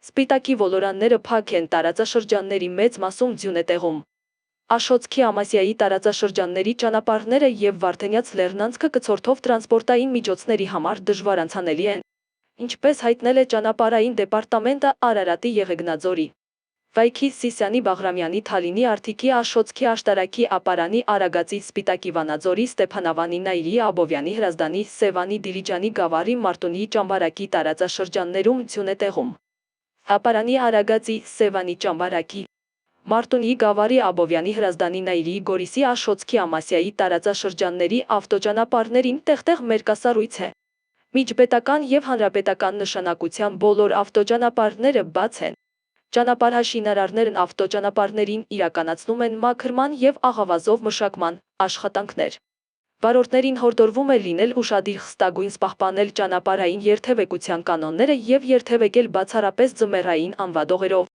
Սպիտակի ոլորանները փակ են, տարածաշրջանների մեծ մասում ձյուն է տեղում։ Աշոտցքի Ամասիայի տարածաշրջանների ճանապարհները եւ Վարդենյաց Լեռնանցքը կցորդով տրանսպորտային միջոցների համար դժվար անցանելի են, ինչպես հայտնել է ճանապարհային դեպարտամենտը Արարատի Եղեգնաձորի, Վայքի Սիսյանի Բաղրամյանի Թալինի Արթիկի Աշոտցքի Աշտարակի Ապարանի Արագածի Սպիտակի Վանաձորի Ստեփանավանի Նայիրի Աբովյանի Հրազդանի Սևանի Դիլիջանի Գավառի Մարտունիի Ճամբարակի տարածաշրջաններում ձյուն է տեղում։ Ապարանի Արագածի Սևանի Ճամբարակի Մարտունիի Գավառի Աբովյանի Հրազդանի Նայիրի Գորիսի Աշոտցքի Ամասիայի տարածաշրջանների ավտոճանապարհներին տեղ-տեղ մերկասառույց է։ Միջպետական եւ հանրապետական նշանակության բոլոր ավտոճանապարհները բաց են։ Ճանապարհաշինարարներն ավտոճանապարհներին իրականացնում են մաքրման եւ աղավազով մշակման աշխատանքներ։ Վարորդներին հորդորվում է լինել ուշադիր, խստագույնս պահպանել ճանապարհային երթևեկության կանոնները եւ երթևեկել բացառապես ձմեռային անվադողերով։